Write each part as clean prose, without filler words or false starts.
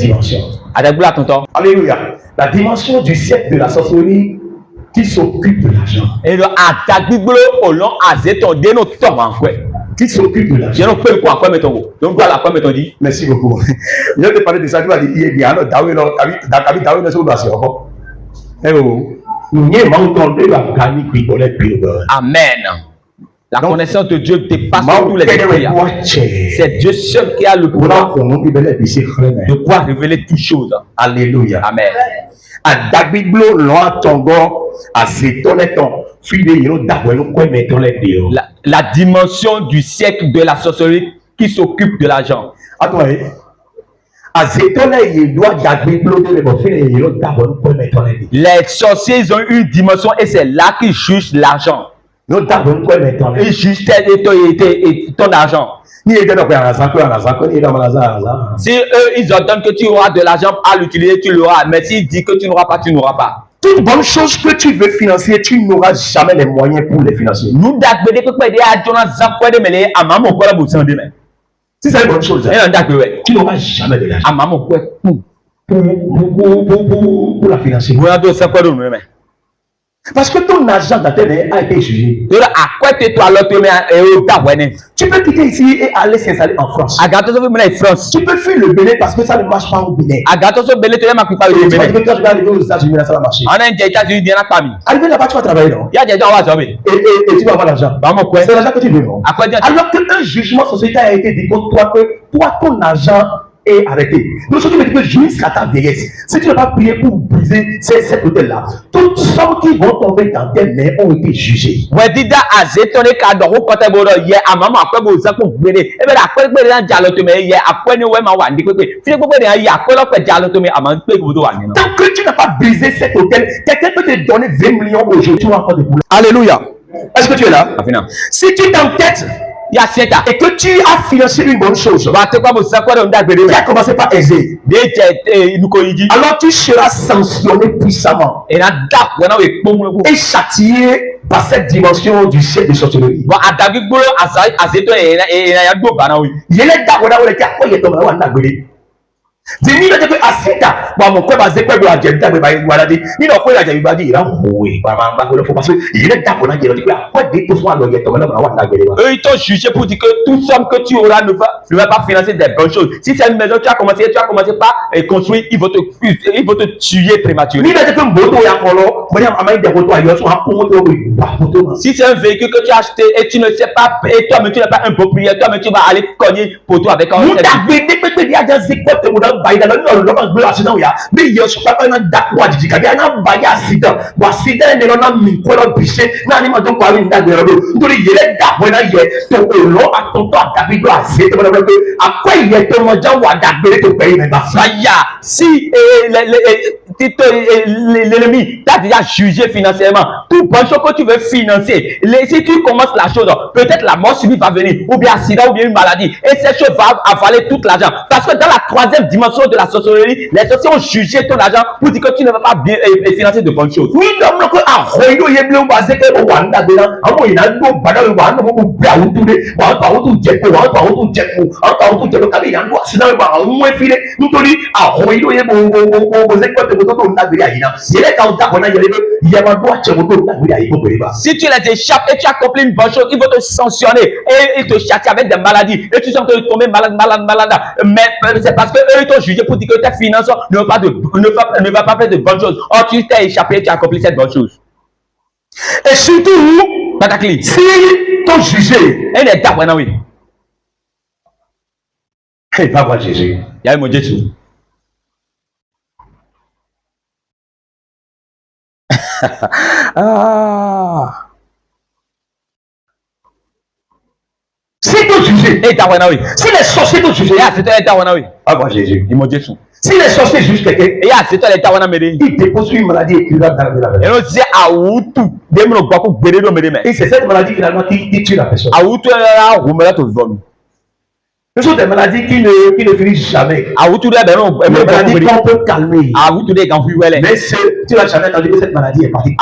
dimension. Alléluia. La dimension du siècle de la sorcellerie qui s'occupe de l'argent. Qui s'occupe de l'argent. Merci beaucoup. Je vais te parler de ça. Tu vas dire, il y a un Amen. La connaissance de Dieu dépasse tous les détails. C'est Dieu seul qui a le pouvoir de pouvoir révéler toutes choses. Alléluia. Amen. La dimension du siècle de la sorcellerie qui s'occupe de l'argent. Les sorciers ont une dimension et c'est là qu'ils jugent l'argent. Ils jugent ton argent. Si eux, ils ordonnent que tu auras de l'argent à l'utiliser, tu l'auras. Mais s'ils disent que tu n'auras pas, tu n'auras pas. Toute bonne chose que tu veux financer, tu n'auras jamais les moyens pour les financer. Si c'est une bonne chose, tu n'auras jamais de l'argent pour la financer. Parce que ton argent a été jugé. Tu peux quitter ici et aller s'installer en France. Tu peux fuir le Bénin parce que ça ne marche pas au Bénin. Tu vas dire que quand je vais arriver aux États-Unis, ça va marcher. Arrivé là-bas, tu vas travailler, non? Et tu vas avoir l'argent. C'est l'argent que tu veux, non? Alors qu'un jugement sociétal a été dit contre toi, que toi, ton argent est arrêté. Donc, ce qui veut dire que jusqu'à ta vieillesse, si tu n'as pas prié pour briser cet hôtel-là, toutes sommes qui vont tomber dans tes mains ont été jugées. Tant que tu n'as pas brisé cet hôtel, quelqu'un peut te donner 20 millions aujourd'hui, tu vas encore des boulets. Alléluia. Est-ce que tu es là? Si tu t'entêtes et que tu as financé une bonne chose, tu as commencé par aiser, alors tu seras sanctionné puissamment et châtié par cette dimension du siècle de sorcellerie. Dini na jẹ́ asita wa mo kwe baze kwe bwa jenta be bayi wala di ni no kwe la jabi badi ra howe ba ma ba ko le fo parce que il est d'accord na jẹ́ di pé quoi de tout soit lo yeto na wa na gbere ba. Eux ils t'ont jugé pour dire que tout somme que tu auras ne va pas financer des bonnes choses. Si c'est une maison tu as commencé par construire, ils vont te tuer prématurément. Ni na jẹ́ que mboto ya kolo mo ya amai de moto ayo so ha ko moto ba moto. Si c'est un véhicule que tu as acheté et tu ne sais pas et toi même tu n'es pas un propriétaire, toi même tu vas aller cogner pour toi avec un baida na no lo gbe accident ya bi yo so papa na da kwa jiji ka bi na ba ya accident ne lo na mi ko lo bise na ni ma don kwa mi da gbe ro nítorí yele da bo na ye to o lo atonto adabi do ase to mo pe akwa ye to mo ja wa da gbe to pe ni ba faya si l'ennemi t'a déjà jugé financièrement tout bon chose que tu veux financer si tu commences la chose peut-être la mort subite va venir ou bien accident ou bien une maladie et cette chose va avaler tout l'argent parce que dans la troisième dimension de la sorcellerie, les sorciers ont jugé ton argent pour dire que tu ne vas pas bien financer de bonnes choses. Oui, donc que à royo yeblo basé que o wanda de là, amo ina do bada o wanda mo bia o tude, wa pa o tu jeko, wa pa o tu jeko, wa o tu jeko kabi yango sina ba o mo file, nítorí à royo yebo o ze ko te ko to na gbe ayina. Yele ka o ta ko na yele ye ma do a che ko to na gbe ayi ko gbe ba. Si tu les échappes et tu accomplis une bonne chose, ils vont te sanctionner et ils te châtient avec des maladies et tu sens que tu es tombé malade. Mais c'est parce que eux ils t'ont jugé pour dire que tes finances ne va pas faire de bonnes choses. Or, tu t'es échappé et tu as accompli cette bonne chose. Et surtout, si t'ont jugé, elle est d'accord, oui. Et pas voir Jésus. Il y a un mot Jésus. Si t'ont jugé, si les sorciers t'ont jugé, pas voir Jésus. Il m'a dit tout. Si les sorciers jugent quelqu'un, ils déposent une maladie incurable dans la vie. Et c'est cette maladie finalement qui tue la personne. Ce sont des maladies qui ne finissent jamais. Des maladies qu'on peut calmer. Mais tu n'as jamais entendu que cette maladie est partie.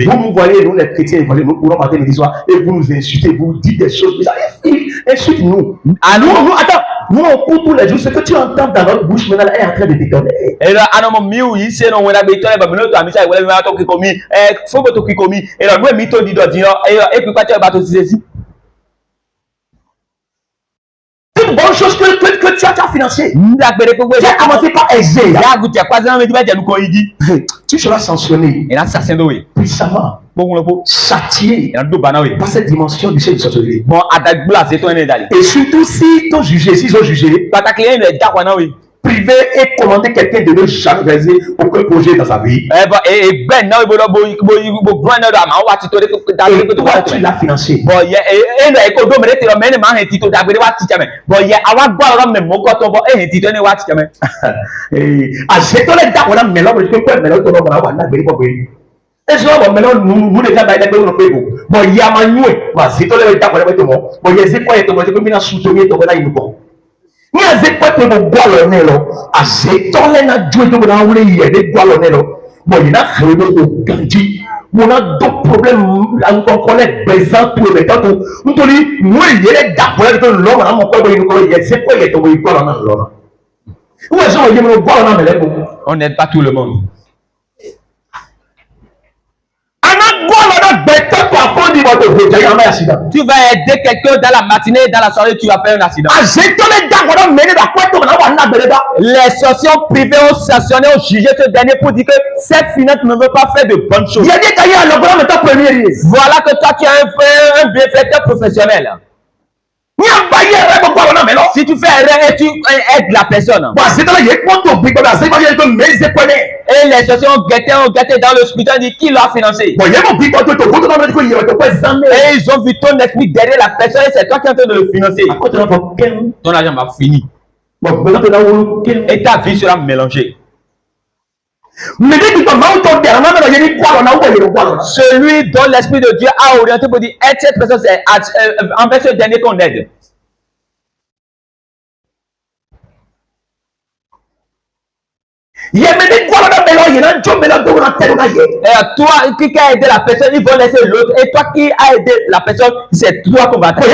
Vous nous voyez, nous les chrétiens, nous courons matin et soir et vous nous insultez, vous dites des choses bizarres. Insulte-nous. Attends. nous on court tous les jours. Ce que tu entends dans notre bouche maintenant est en train de détonner. Et là, anomo miu yise no wena beto e babino to amisa e wele ma to kikomi fobo to kikomi e lo mi to di do di e puis pa te ba to sisi. C'est une bonne chose que tu as financé. Tu as commencé par aiser. Tu seras sanctionné puissamment, châtié par cette dimension du chef de sorcellerie. Et surtout si t'ont jugé, s'ils ont jugé, privé et commander quelqu'un de ne jamais réaliser aucun projet dans sa vie. Et toi, tu l'as financé. Ni azekwa te bo gwalo nelo azetole na jojo na wule yede gwalo nelo bo ina khredo o ganji mona do problème en connaît besoin pour les temps ntoli moi yede da pour to lo na mo ko bo ino ko ye se ko ye to bo gwalo na lo ou est-ce que mo gwalo na mele bo on n'aide pas tout le monde. Tu vas aider quelqu'un dans la matinée, dans la soirée, tu vas faire un accident. Les sorciers privés ont sanctionné, ont jugé ce dernier pour dire que cette finance ne veut pas faire de bonnes choses. Voilà que toi tu as un bienfaiteur professionnel. Si tu fais erreur et tu aides la personne. Et les sorciers ont guetté dans le scrutin, dit qui l'a financé. Et ils ont vu ton esprit derrière la personne et c'est toi qui es en train de le financer. Ton argent va finir. Et ta vie sera mélangée. Celui dont l'esprit de Dieu a orienté pour dire aide cette personne, c'est envers ce dernier qu'on aide. Et toi qui a aidé la personne, ils vont laisser l'autre. Et toi qui as aidé la personne, c'est toi qu'on va attaquer.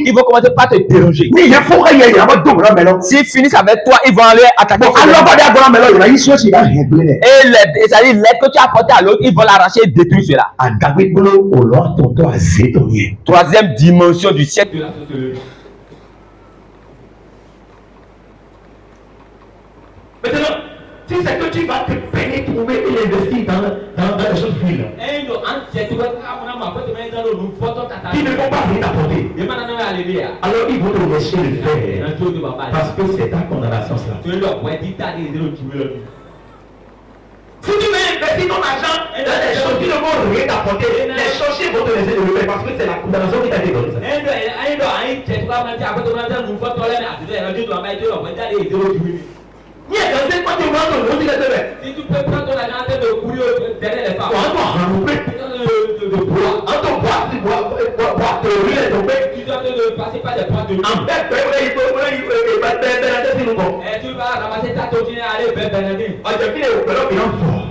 Ils vont commencer par te déranger. S'ils finissent avec toi, ils vont aller attaquer. Et ça dit, l'aide que tu as apporté à l'autre, ils vont l'arracher et détruire cela. Troisième dimension du siècle de la sorcellerie. Maintenant, si c'est que tu vas te peiner, trouver et investir dans les choses viles qui ne vont pas rien t'apporter, alors ils vont te laisser le faire parce que c'est ta condamnation cela. Si tu veux investir ton argent dans des choses qui ne vont rien t'apporter, les sorciers vont te laisser le faire parce que c'est la condamnation qui t'a été donnée. Si tu peux prendre ton argent de courir derrière les femmes. Tu dois te passer par des points de vue. Et tu vas ramasser ta tontine et aller vers Bernardine.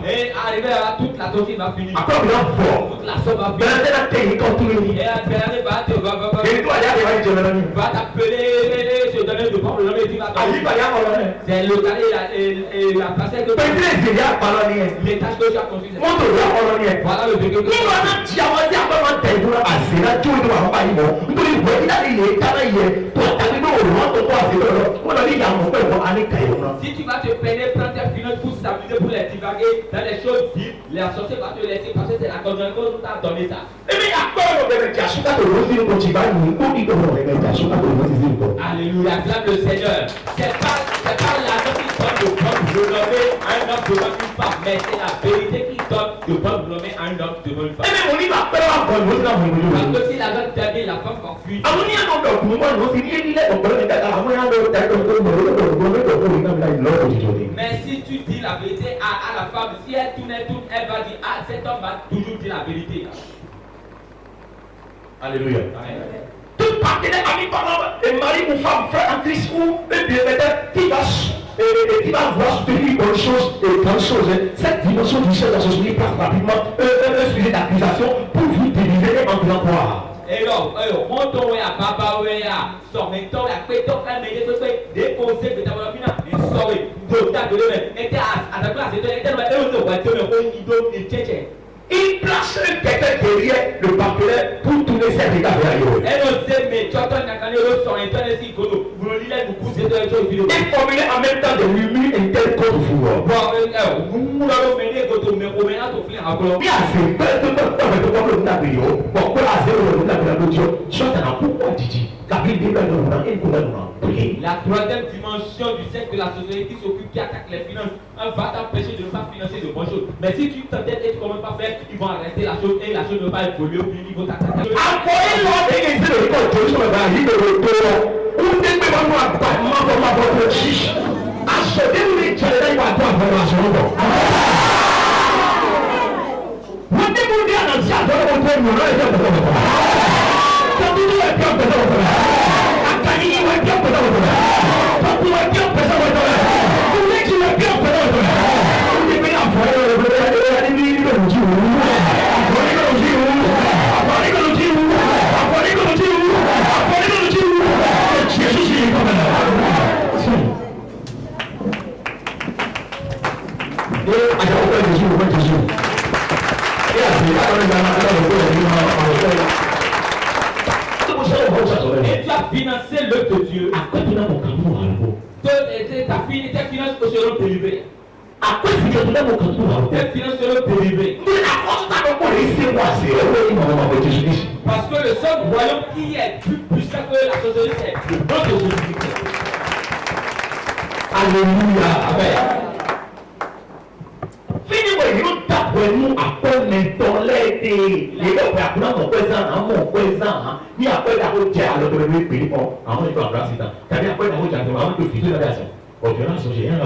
Et arriver à toute la tontine va finir. Toute la somme va finir. Et Bernardine va t'appeler, te donner de prendre le nom et tu vas t'appeler. C'est le carré et la parcelle que les tâches que tu as construites. Voilà le véhicule que tu as. Si tu vas te peiner, prendre tes finances pour s'amuser, pour les divaguer dans les choses vives, les sorciers vont te laisser parce que c'est la condamnation que tu as donné ça. Alléluia, acclame le Seigneur. C'est pas l'argent qui donne de bonne renommée à un homme devant une femme, mais c'est la vérité qui donne de bonne renommée à un homme devant une femme. Parce que si l'argent termine, la femme va fuir. Mais si tu dis la vérité à la femme, si elle tourne, elle va dire, ah, cet homme va toujours dire la vérité. Alléluia. Tout partenaire, ami, parent, mari ou femme, frère en Christ ou bienfaiteur qui va voir soutenir une bonne chose et grande chose. Cette dimension du ciel dans ce sujet passe rapidement un sujet d'accusation pour vous délivrer en maintenant quoi? Mon ton est à papa, son mentor est à péton, des conseils que tu as vu, des soirées, d'autres de l'homme, et à ta place, il place quelqu'un derrière le partenaire pour tourner ses regards vers eux. Et formuler en même temps des murmures internes contre vous. La troisième dimension du cercle de la société qui s'occupe, qui attaque les finances, va t'empêcher de ne pas financer de bonnes choses. Mais si tu t'entêtes et tu ne commences pas à faire, ils vont arrêter la chose et la chose ne va pas évoluer, ils vont t'attaquer. Et tu as financé l'œuvre de Dieu. Tes finances seront délivrées. Tes finances seront délivrées. Parce que le seul royaume qui est plus puissant que la société, c'est le nom de Jésus-Christ. Alléluia. Amen. Nous appelons maintenant les gens appelons mon présent, ni appelons la route à l'autonomie pays pour en fait pas grâce à quand il appelle la route à l'autonomie de futur de la nation. Au final, j'ai rien à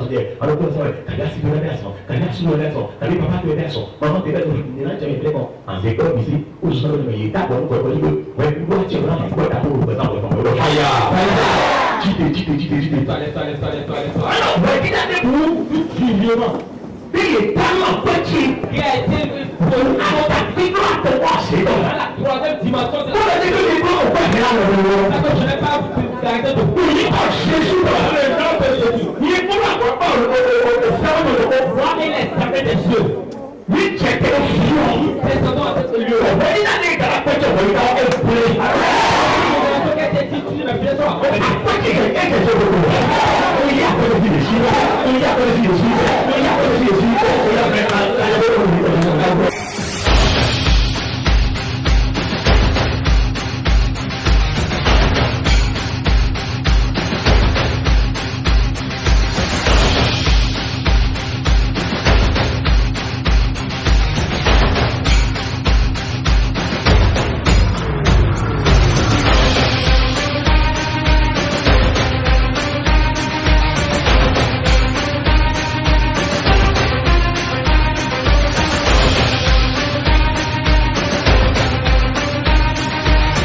dire, alors que ça, quand il y a si de la nation, quand il y a si de la nation, quand il y a papa de la nation, maman de la nation, il n'a jamais fait bon. En école ici, où je suis le meilleur, d'abord, on peut dire, ouais, moi, tu vas là, quoi, d'abord, on peut s'en faire. Alors, ouais, il a des bouts, vivement. Il est tellement petit. Il a été pour la troisième dimension de la société. Je n'ai pas arrêté de bouillir en Jésus dans le nom de Jésus. Il est pour la cerveau de voir et les cerveaux des cieux. Oui, tu es un fion. Descendons à cette lieu. Il a dit dans la pêche, il va exploser.